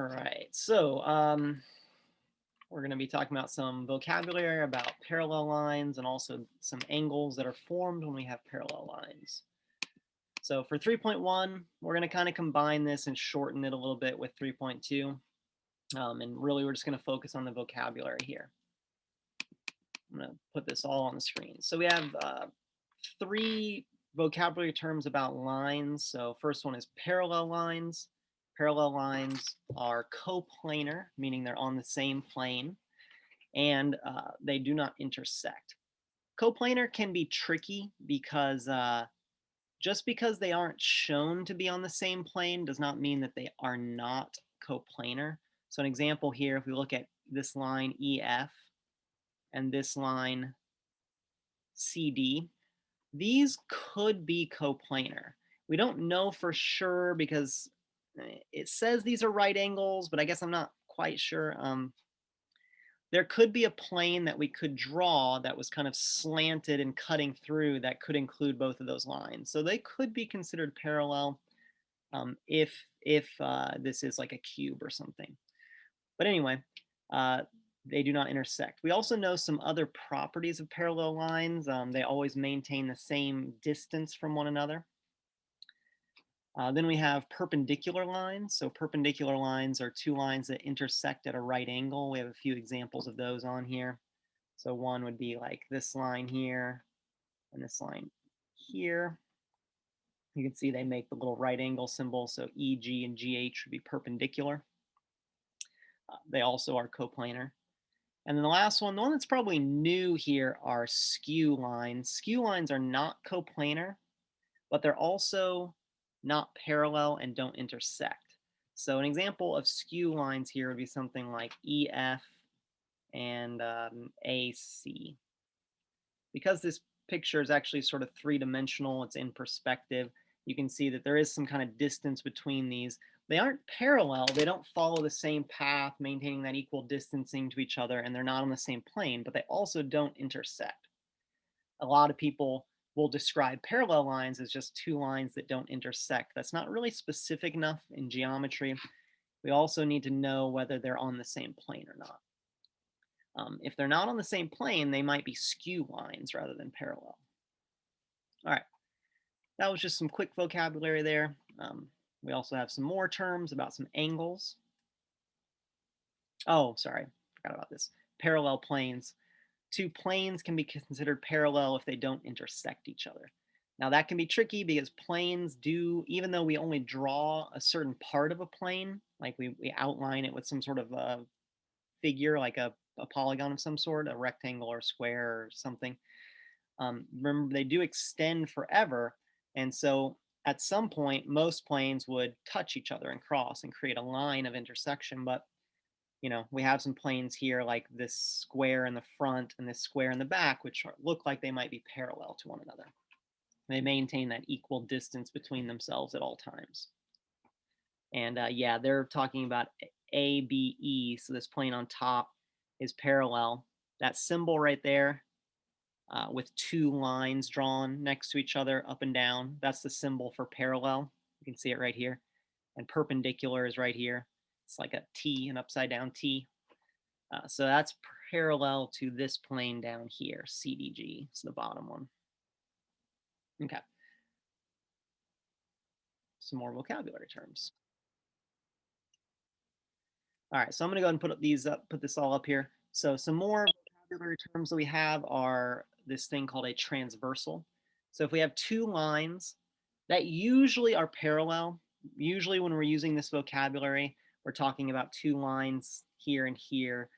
right, so we're going to be talking about some vocabulary about parallel lines and also some angles that are formed when we have parallel lines. So for 3.1, we're going to kind of combine this and shorten it a little bit with 3.2. And really, we're just going to focus on the vocabulary here. I'm going to put this all on the screen. So we have three vocabulary terms about lines. So first one is parallel lines. Parallel lines are coplanar, meaning they're on the same plane, and they do not intersect. Coplanar can be tricky because just because they aren't shown to be on the same plane does not mean that they are not coplanar. So an example here, if we look at this line EF and this line CD, these could be coplanar. We don't know for sure because it says these are right angles, but I guess I'm not quite sure. There could be a plane that we could draw that was kind of slanted and cutting through that could include both of those lines. So they could be considered parallel if this is like a cube or something. But anyway, they do not intersect. We also know some other properties of parallel lines. They always maintain the same distance from one another. Then we have perpendicular lines. So perpendicular lines are two lines that intersect at a right angle. We have a few examples of those on here. So one would be like this line here and this line here. You can see they make the little right angle symbol. So EG and GH would be perpendicular. They also are coplanar. And then the last one, the one that's probably new here, are skew lines. Skew lines are not coplanar, but they're also not parallel and don't intersect. So an example of skew lines here would be something like EF and AC. Because this picture is actually sort of three-dimensional, it's in perspective, you can see that there is some kind of distance between these. They aren't parallel, they don't follow the same path, maintaining that equal distancing to each other, and they're not on the same plane, but they also don't intersect. A lot of people will describe parallel lines as just two lines that don't intersect. That's not really specific enough in geometry. We also need to know whether they're on the same plane or not. If they're not on the same plane, they might be skew lines rather than parallel. All right, that was just some quick vocabulary there. We also have some more terms about some angles. Oh, sorry, forgot about this. Parallel planes. Two planes can be considered parallel if they don't intersect each other. Now that can be tricky because planes do, even though we only draw a certain part of a plane, like we outline it with some sort of a figure, like a polygon of some sort, a rectangle or square or something. Remember, they do extend forever. And so at some point, most planes would touch each other and cross and create a line of intersection. But, you know, we have some planes here like this square in the front and this square in the back, which look like they might be parallel to one another. They maintain that equal distance between themselves at all times. And yeah, they're talking about ABE. So this plane on top is parallel. That symbol right there with two lines drawn next to each other up and down, that's the symbol for parallel. You can see it right here. And perpendicular is right here. It's like a T, an upside down T. So that's parallel to this plane down here, CDG. It's the bottom one. Okay. Some more vocabulary terms. All right, so I'm going to go ahead and put these up, put this all up here. So some more vocabulary terms that we have are this thing called a transversal. So if we have two lines that usually are parallel, usually when we're using this vocabulary, we're talking about two lines here and here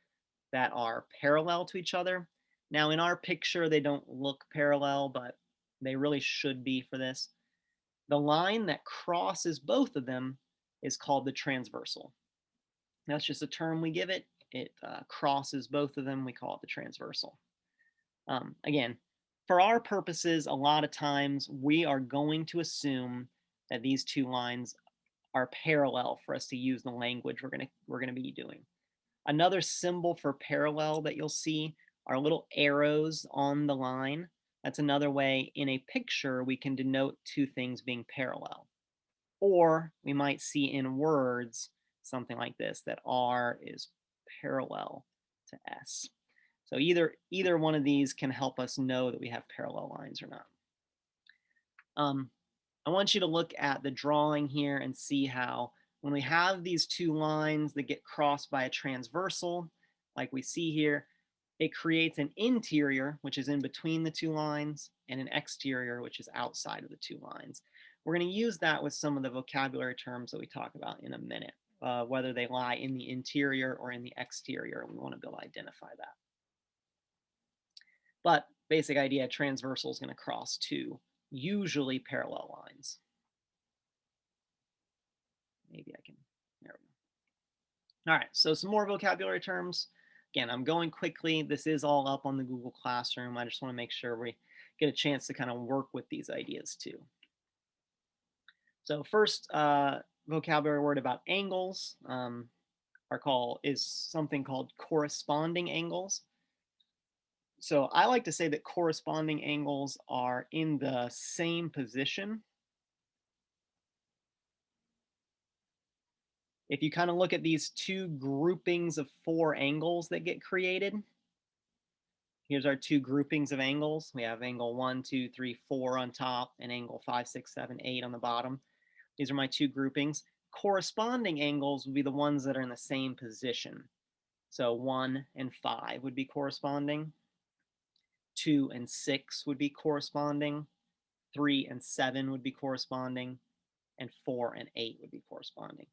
that are parallel to each other. Now in our picture, they don't look parallel, but they really should be for this. The line that crosses both of them is called the transversal. That's just a term we give it. It crosses both of them. We call it the transversal. Again, for our purposes, a lot of times we are going to assume that these two lines are parallel for us to use the language we're gonna be doing. Another symbol for parallel that you'll see are little arrows on the line. That's another way in a picture we can denote two things being parallel. Or we might see in words something like this, that R is parallel to S. So either one of these can help us know that we have parallel lines or not. I want you to look at the drawing here and see how when we have these two lines that get crossed by a transversal, like we see here, it creates an interior, which is in between the two lines, and an exterior, which is outside of the two lines. We're going to use that with some of the vocabulary terms that we talk about in a minute, whether they lie in the interior or in the exterior. We want to be able to identify that. But basic idea, transversal is going to cross two, usually parallel lines. Maybe I can, there we go. All right, so some more vocabulary terms. Again, I'm going quickly. This is all up on the Google Classroom. I just want to make sure we get a chance to kind of work with these ideas too. So first vocabulary word about angles is something called corresponding angles. So I like to say that corresponding angles are in the same position. If you kind of look at these two groupings of 4 angles that get created, here's our 2 groupings of angles. We have angle 1, 2, 3, 4 on top, and angle 5, 6, 7, 8 on the bottom. These are my 2 groupings. Corresponding angles would be the ones that are in the same position. So 1 and 5 would be corresponding. 2 and 6 would be corresponding. 3 and 7 would be corresponding. And 4 and 8 would be corresponding.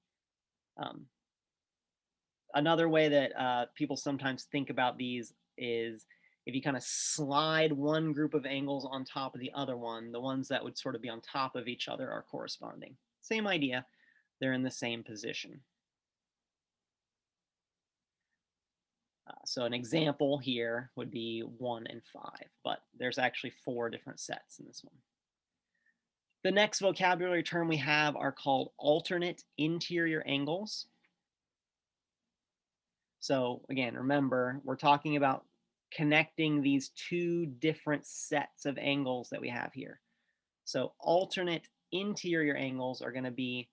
Another way that people sometimes think about these is if you kind of slide one group of angles on top of the other one, the ones that would sort of be on top of each other are corresponding. Same idea, they're in the same position. So an example here would be 1 and 5, but there's actually 4 different sets in this one. The next vocabulary term we have are called alternate interior angles. So again, remember, we're talking about connecting these 2 different sets of angles that we have here. So alternate interior angles are going to be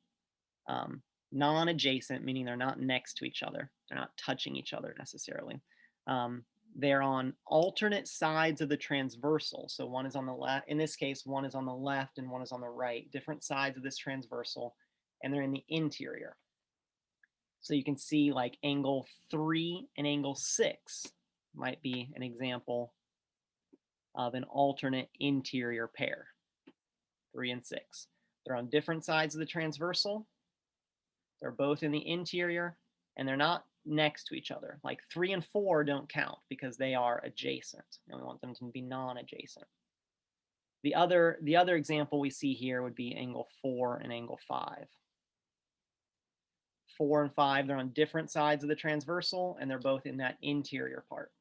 non-adjacent, meaning they're not next to each other. They're not touching each other necessarily. They're on alternate sides of the transversal. So one is on the left, in this case, one is on the left and one is on the right, different sides of this transversal, and they're in the interior. So you can see like angle 3 and angle 6 might be an example of an alternate interior pair, 3 and 6. They're on different sides of the transversal. They're both in the interior, and they're not next to each other. Like 3 and 4 don't count because they are adjacent, and we want them to be non-adjacent. The other example we see here would be angle 4 and angle 5. 4 and 5, they're on different sides of the transversal, and they're both in that interior part.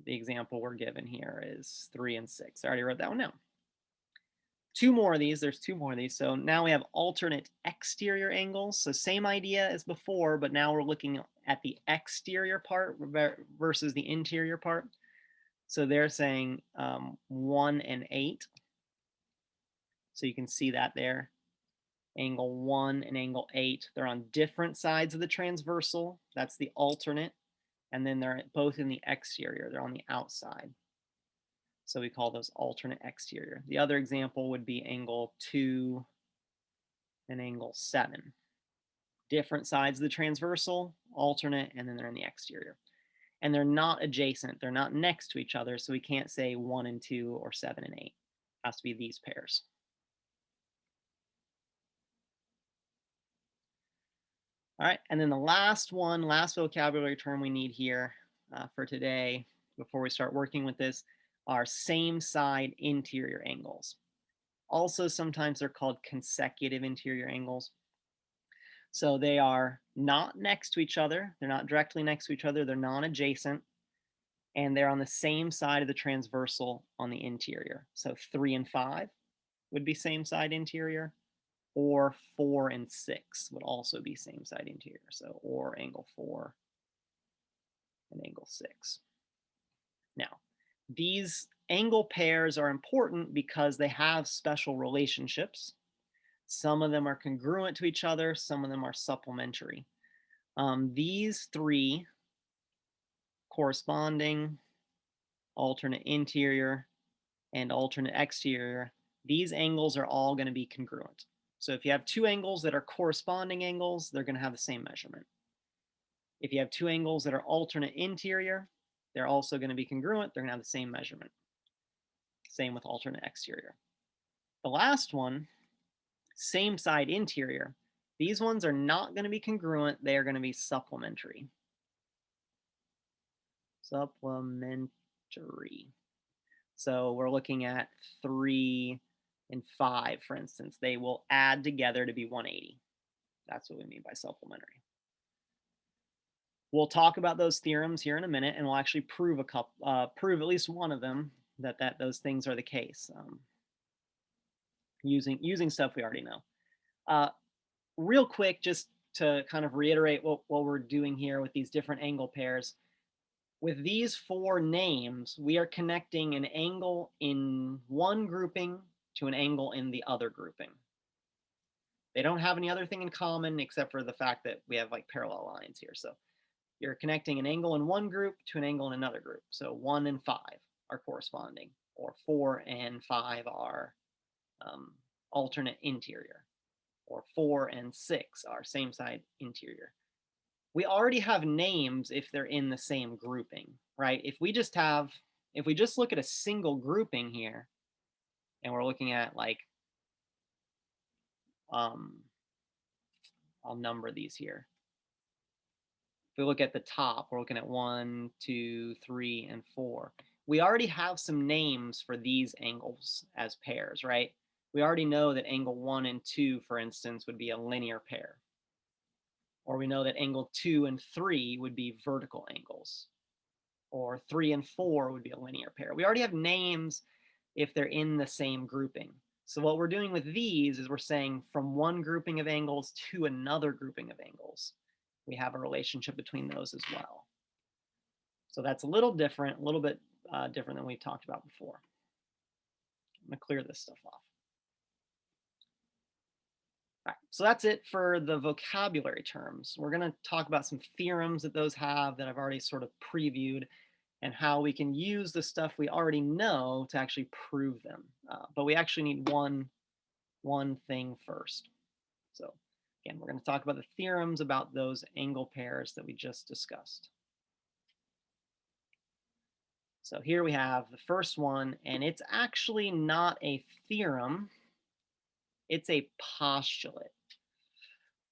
The example we're given here is 3 and 6. I already wrote that one down. 2 more of these. There's 2 more of these. So now we have alternate exterior angles. So same idea as before, but now we're looking at the exterior part versus the interior part. So they're saying 1 and 8. So you can see that there. Angle 1 and angle 8. They're on different sides of the transversal. That's the alternate. And then they're both in the exterior. They're on the outside. So we call those alternate exterior. The other example would be angle 2 and angle 7. Different sides of the transversal, alternate, and then they're in the exterior. And they're not adjacent. They're not next to each other. So we can't say 1 and 2 or 7 and 8. It has to be these pairs. All right, and then the last vocabulary term we need here for today, before we start working with this, are same side interior angles. Also, sometimes they're called consecutive interior angles. So they are not next to each other. They're not directly next to each other. They're non-adjacent, and they're on the same side of the transversal on the interior. So 3 and 5 would be same side interior, or 4 and 6 would also be same side interior. So or angle 4 and angle 6. Now, These angle pairs are important because they have special relationships. Some of them are congruent to each other, some of them are supplementary. These three, corresponding, alternate interior, and alternate exterior, these angles are all going to be congruent. So if you have two angles that are corresponding angles, they're going to have the same measurement. If you have two angles that are alternate interior, they're also going to be congruent. They're going to have the same measurement. Same with alternate exterior. The last one, same side interior, these ones are not going to be congruent. They are going to be supplementary. Supplementary. So we're looking at 3 and 5, for instance. They will add together to be 180. That's what we mean by supplementary. We'll talk about those theorems here in a minute, and we'll actually prove prove at least one of them that those things are the case, using stuff we already know. Real quick, just to kind of reiterate what we're doing here with these different angle pairs. With these 4 names, we are connecting an angle in one grouping to an angle in the other grouping. They don't have any other thing in common except for the fact that we have like parallel lines here. So you're connecting an angle in one group to an angle in another group. So 1 and 5 are corresponding, or 4 and 5 are alternate interior, or 4 and 6 are same side interior. We already have names if they're in the same grouping, right? If we just look at a single grouping here, and we're looking at like, I'll number these here. If we look at the top, we're looking at 1, 2, 3, and 4. We already have some names for these angles as pairs, right? We already know that angle 1 and 2, for instance, would be a linear pair. Or we know that angle 2 and 3 would be vertical angles. Or 3 and 4 would be a linear pair. We already have names if they're in the same grouping. So what we're doing with these is we're saying from one grouping of angles to another grouping of angles. We have a relationship between those as well. So that's a little different, a little bit different than we've talked about before. I'm going to clear this stuff off. All right, so that's it for the vocabulary terms. We're going to talk about some theorems that those have that I've already sort of previewed, and how we can use the stuff we already know to actually prove them. But we actually need one thing first. So again, we're going to talk about the theorems about those angle pairs that we just discussed. So here we have the first one, and it's actually not a theorem, it's a postulate.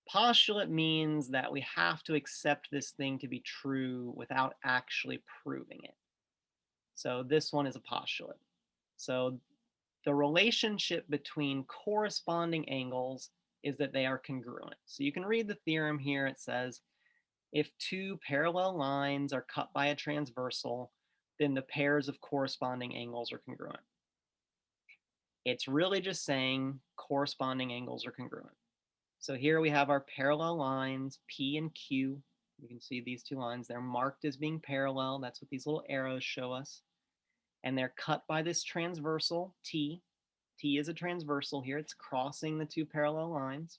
Postulate means that we have to accept this thing to be true without actually proving it. So this one is a postulate. So the relationship between corresponding angles is that they are congruent. So you can read the theorem here. It says, if two parallel lines are cut by a transversal, then the pairs of corresponding angles are congruent. It's really just saying corresponding angles are congruent. So here we have our parallel lines, P and Q. You can see these two lines, they're marked as being parallel. That's what these little arrows show us. And they're cut by this transversal, T. T is a transversal here. It's crossing the two parallel lines.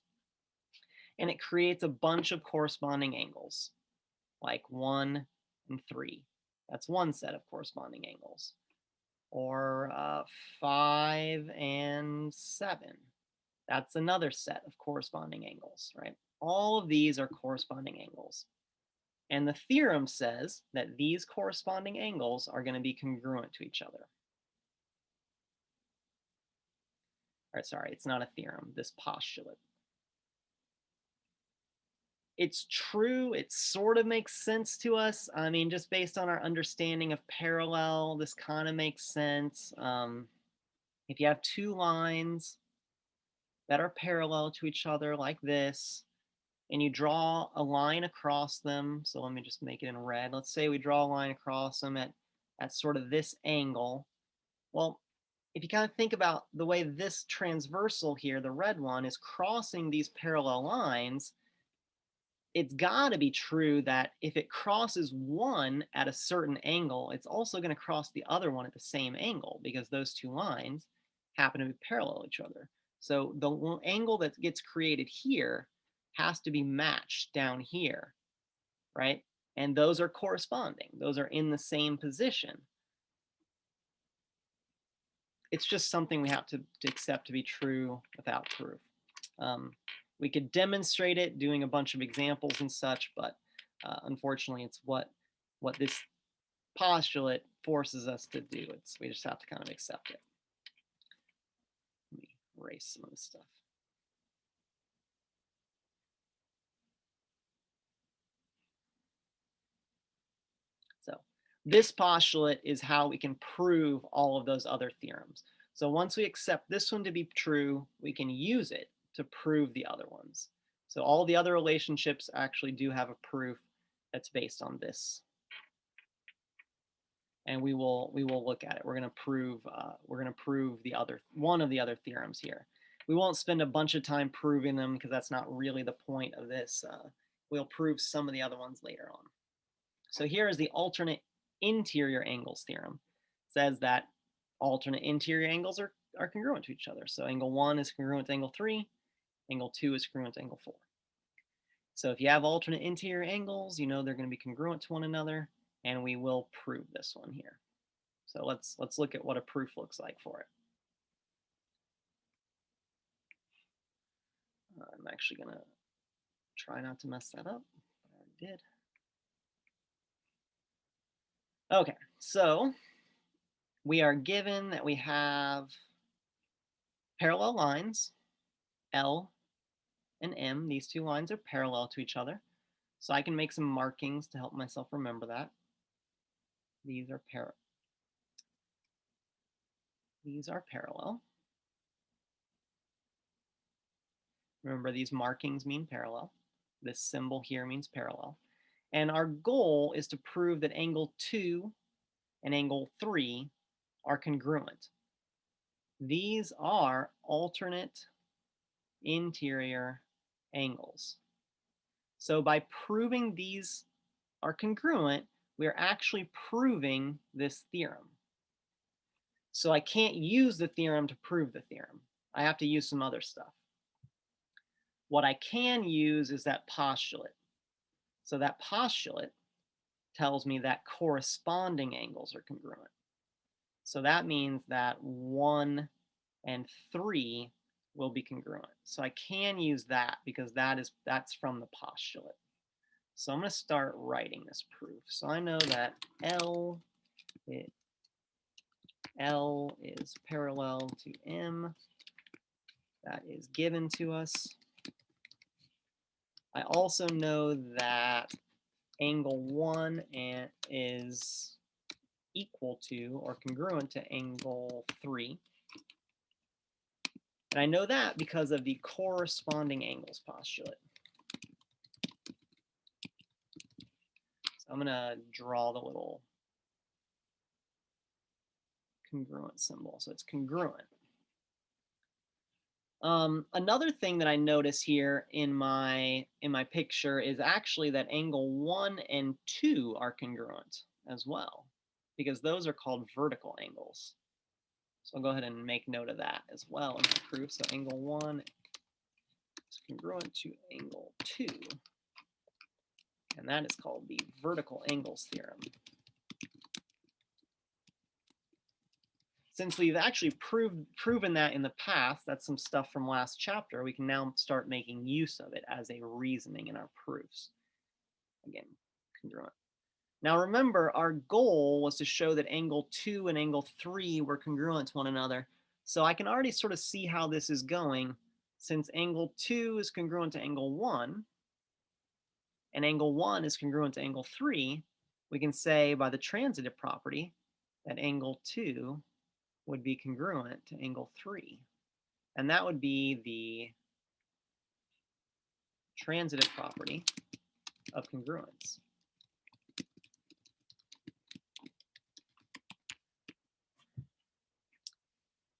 And it creates a bunch of corresponding angles, like 1 and 3. That's one set of corresponding angles. Or 5 and 7. That's another set of corresponding angles, right? All of these are corresponding angles. And the theorem says that these corresponding angles are going to be congruent to each other. Or sorry, it's not a theorem, this postulate. It's true, it sort of makes sense to us. I mean, just based on our understanding of parallel, this kind of makes sense. If you have two lines that are parallel to each other like this, and you draw a line across them, so let me just make it in red. Let's say we draw a line across them at sort of this angle. Well, if you kind of think about the way this transversal here, the red one, is crossing these parallel lines, it's got to be true that if it crosses one at a certain angle, it's also going to cross the other one at the same angle, because those two lines happen to be parallel to each other. So the angle that gets created here has to be matched down here, right? And those are corresponding. Those are in the same position. It's just something we have to accept to be true without proof. We could demonstrate it doing a bunch of examples and such, but unfortunately, it's what this postulate forces us to do. We just have to kind of accept it. Let me erase some of this stuff. So this postulate is how we can prove all of those other theorems. So once we accept this one to be true, we can use it to prove the other ones. So all the other relationships actually do have a proof that's based on this. And we will look at it. We're going to prove the other one of the other theorems here. We won't spend a bunch of time proving them because that's not really the point of this. We'll prove some of the other ones later on. So here is the alternate interior angles theorem. It says that alternate interior angles are congruent to each other. So angle 1 is congruent to angle 3. Angle 2 is congruent to angle 4. So if you have alternate interior angles, you know they're going to be congruent to one another, and we will prove this one here. So let's look at what a proof looks like for it. I'm actually going to try not to mess that up. I already did. Okay, so we are given that we have parallel lines, L and M. These two lines are parallel to each other. So I can make some markings to help myself remember that. These are parallel. Remember, these markings mean parallel. This symbol here means parallel. And our goal is to prove that angle 2 and angle 3 are congruent. These are alternate interior angles. So by proving these are congruent, we are actually proving this theorem. So I can't use the theorem to prove the theorem. I have to use some other stuff. What I can use is that postulate. So that postulate tells me that corresponding angles are congruent. So that means that 1 and 3 will be congruent. So I can use that because that's from the postulate. So I'm going to start writing this proof. So I know that L is parallel to M. That is given to us. I also know that angle 1 is equal to or congruent to angle 3. And I know that because of the corresponding angles postulate. So I'm going to draw the little congruent symbol. So it's congruent. Another thing that I notice here in my picture is actually that angle 1 and 2 are congruent as well, because those are called vertical angles. So I'll go ahead and make note of that as well in the proof. So angle 1 is congruent to angle 2, and that is called the vertical angles theorem. Since we've actually proven that in the past, that's some stuff from last chapter, we can now start making use of it as a reasoning in our proofs. Again, congruent. Now remember, our goal was to show that angle 2 and angle 3 were congruent to one another. So I can already sort of see how this is going. Since angle 2 is congruent to angle 1, and angle 1 is congruent to angle 3, we can say by the transitive property that angle 2 would be congruent to angle 3. And that would be the transitive property of congruence.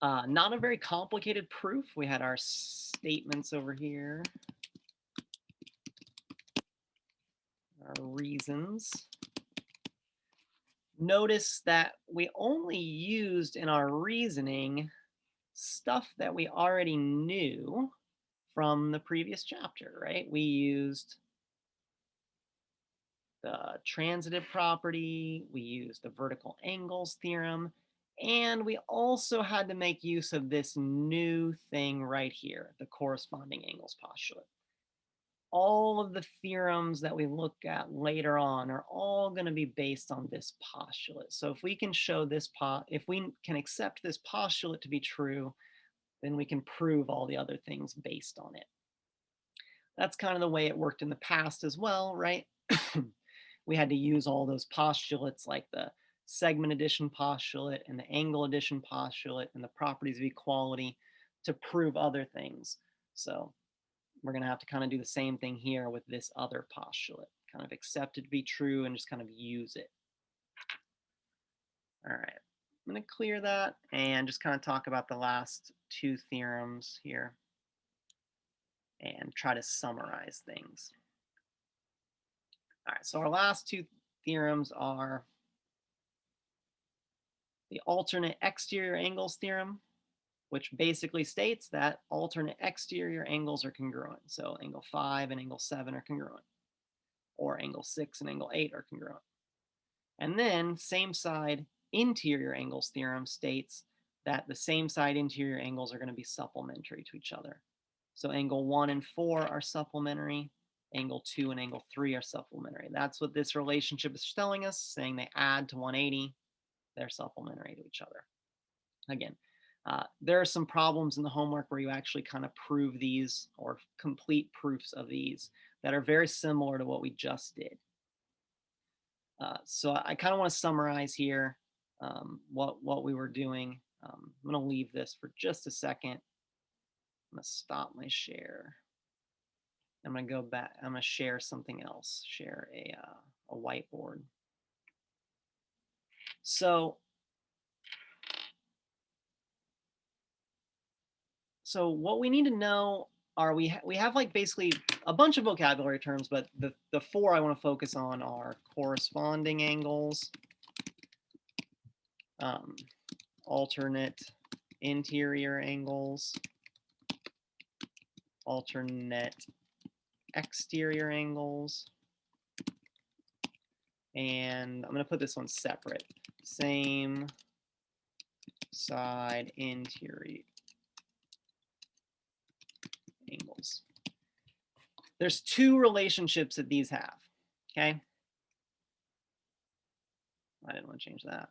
Not a very complicated proof. We had our statements over here. our reasons. Notice that we only used in our reasoning stuff that we already knew from the previous chapter, right? We used the transitive property, we used the vertical angles theorem, and we also had to make use of this new thing right here, the corresponding angles postulate. All of the theorems that we look at later on are all going to be based on this postulate. So if we can show this, if we can accept this postulate to be true, then we can prove all the other things based on it. That's kind of the way it worked in the past as well, right? We had to use all those postulates like the segment addition postulate and the angle addition postulate and the properties of equality to prove other things. So we're going to have to kind of do the same thing here with this other postulate, kind of accept it to be true and just kind of use it. All right, I'm going to clear that and just kind of talk about the last two theorems here and try to summarize things. All right, so our last two theorems are the alternate exterior angles theorem, which basically states that alternate exterior angles are congruent. So angle 5 and angle 7 are congruent, or angle 6 and angle 8 are congruent. And then same side interior angles theorem states that the same side interior angles are going to be supplementary to each other. So angle 1 and 4 are supplementary, angle 2 and angle 3 are supplementary. That's what this relationship is telling us, saying they add to 180, they're supplementary to each other. Again, there are some problems in the homework where you actually kind of prove these or complete proofs of these that are very similar to what we just did. So I kind of want to summarize here what we were doing. I'm going to leave this for just a second. I'm going to stop my share. I'm going to go back. I'm going to share something else, share a whiteboard. So what we need to know are we have like basically a bunch of vocabulary terms, but the four I want to focus on are corresponding angles, alternate interior angles, alternate exterior angles, and I'm going to put this one separate, same side interior angles. There's two relationships that these have, okay? I didn't want to change that.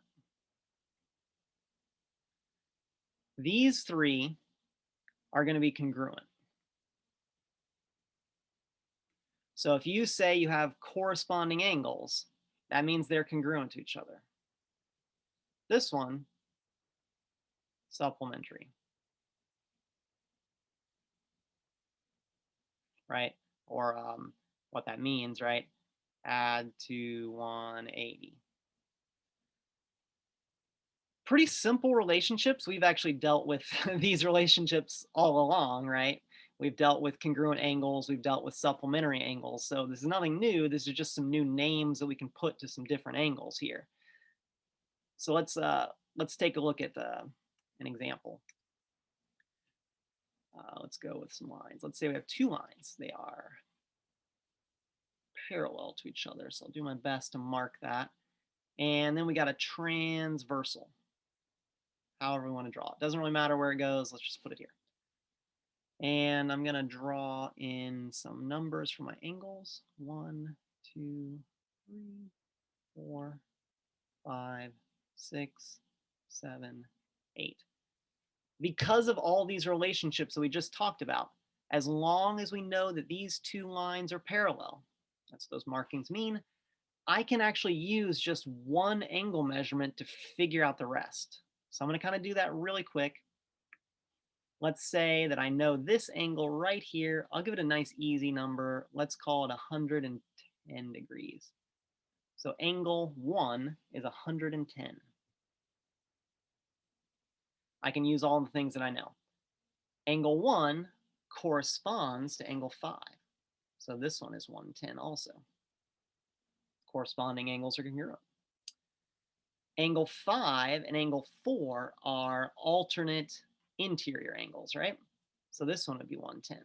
These three are going to be congruent. So if you say you have corresponding angles, that means they're congruent to each other. This one, supplementary, right? Or what that means, right? Add to 180. Pretty simple relationships. We've actually dealt with these relationships all along, right? We've dealt with congruent angles. We've dealt with supplementary angles. So this is nothing new. This is just some new names that we can put to some different angles here. So let's take a look at an example. Let's go with some lines. Let's say we have two lines. They are parallel to each other. So I'll do my best to mark that. And then we got a transversal. However we want to draw it. Doesn't really matter where it goes. Let's just put it here. And I'm going to draw in some numbers for my angles. 1, 2, 3, 4, 5, 6, 7, 8. Because of all these relationships that we just talked about, as long as we know that these two lines are parallel, that's what those markings mean, I can actually use just one angle measurement to figure out the rest. So I'm going to kind of do that really quick. Let's say that I know this angle right here. I'll give it a nice easy number. Let's call it 110 degrees. So angle 1 is 110. I can use all the things that I know. Angle 1 corresponds to angle 5. So this one is 110 also. Corresponding angles are congruent. Angle 5 and angle 4 are alternate interior angles, right? So this one would be 110.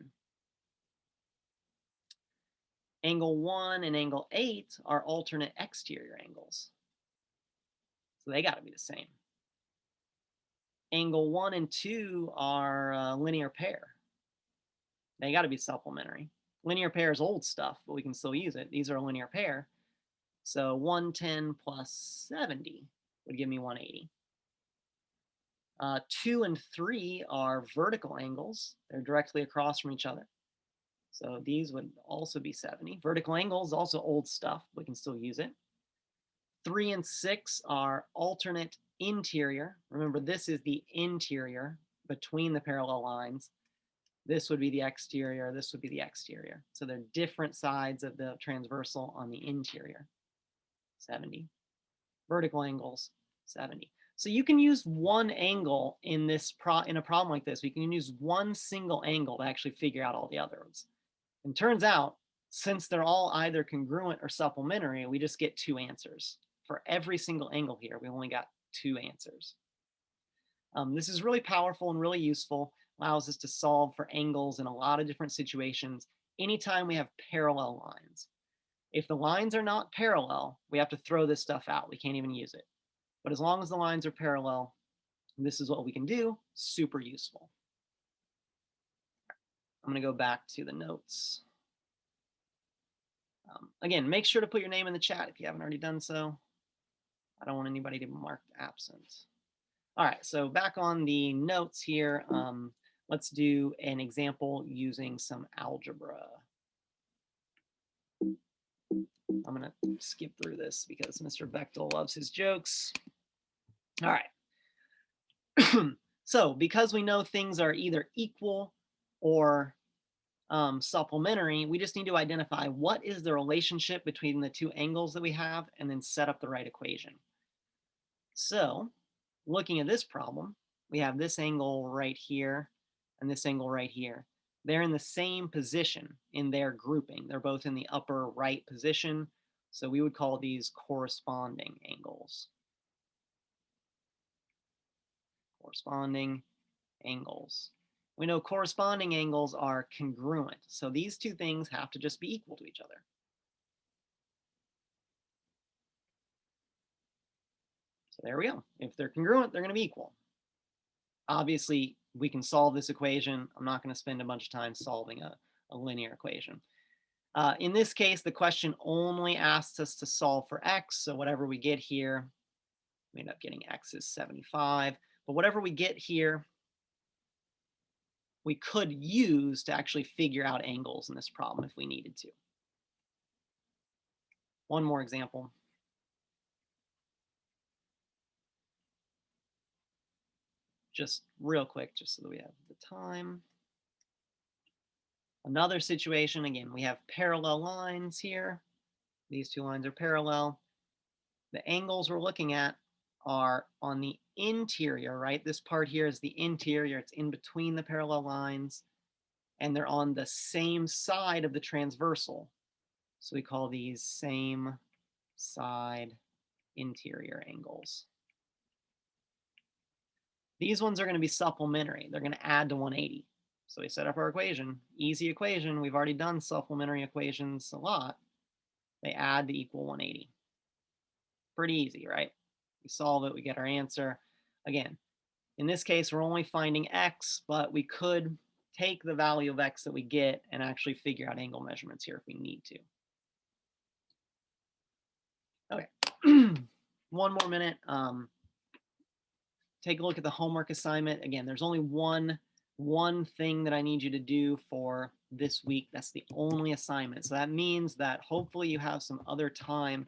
Angle 1 and angle 8 are alternate exterior angles. So they got to be the same. Angle 1 and 2 are a linear pair. They got to be supplementary. Linear pair is old stuff, but we can still use it. These are a linear pair. So 110 plus 70 would give me 180. 2 and 3 are vertical angles. They're directly across from each other. So these would also be 70. Vertical angles, also old stuff. We can still use it. 3 and 6 are alternate interior. Remember, this is the interior between the parallel lines. This would be the exterior. This would be the exterior. So they're different sides of the transversal on the interior. 70. Vertical angles, 70. So you can use one angle in this in a problem like this. We can use one single angle to actually figure out all the others. And turns out, since they're all either congruent or supplementary, we just get two answers. For every single angle here, we only got two answers. This is really powerful and really useful. Allows us to solve for angles in a lot of different situations anytime we have parallel lines. If the lines are not parallel, we have to throw this stuff out. We can't even use it. But as long as the lines are parallel, this is what we can do. Super useful. I'm going to go back to the notes. Again, make sure to put your name in the chat if you haven't already done so. I don't want anybody to be marked absent. All right, so back on the notes here, let's do an example using some algebra. I'm going to skip through this because Mr. Bechtel loves his jokes. All right. So because we know things are either equal or supplementary, we just need to identify what is the relationship between the two angles that we have and then set up the right equation. So looking at this problem, we have this angle right here and this angle right here. They're in the same position in their grouping. They're both in the upper right position. So we would call these corresponding angles. Corresponding angles. We know corresponding angles are congruent. So these two things have to just be equal to each other. So there we go. If they're congruent, they're going to be equal. Obviously, we can solve this equation. I'm not going to spend a bunch of time solving a linear equation. In this case, the question only asks us to solve for x. So whatever we get here, we end up getting x is 75. But whatever we get here, we could use to actually figure out angles in this problem if we needed to. One more example. Just real quick, just so that we have the time. Another situation, again, we have parallel lines here. These two lines are parallel. The angles we're looking at are on the interior, right? This part here is the interior. It's in between the parallel lines, and they're on the same side of the transversal. So we call these same side interior angles. These ones are going to be supplementary. They're going to add to 180. So we set up our equation. Easy equation. We've already done supplementary equations a lot. They add to equal 180. Pretty easy, right? We solve it, we get our answer. Again, in this case, we're only finding x, but we could take the value of x that we get and actually figure out angle measurements here if we need to. Okay, one more minute. Take a look at the homework assignment. Again, there's only one thing that I need you to do for this week. That's the only assignment. So that means that hopefully you have some other time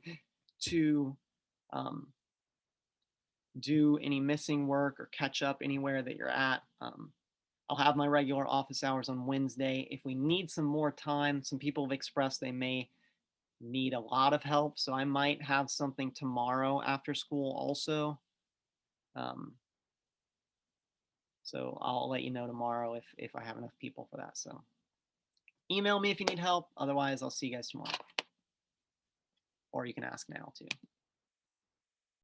to do any missing work or catch up anywhere that you're at. I'll have my regular office hours on Wednesday. If we need some more time, some people have expressed they may need a lot of help. So I might have something tomorrow after school also. So I'll let you know tomorrow if I have enough people for that. So email me if you need help. Otherwise, I'll see you guys tomorrow. or you can ask now too.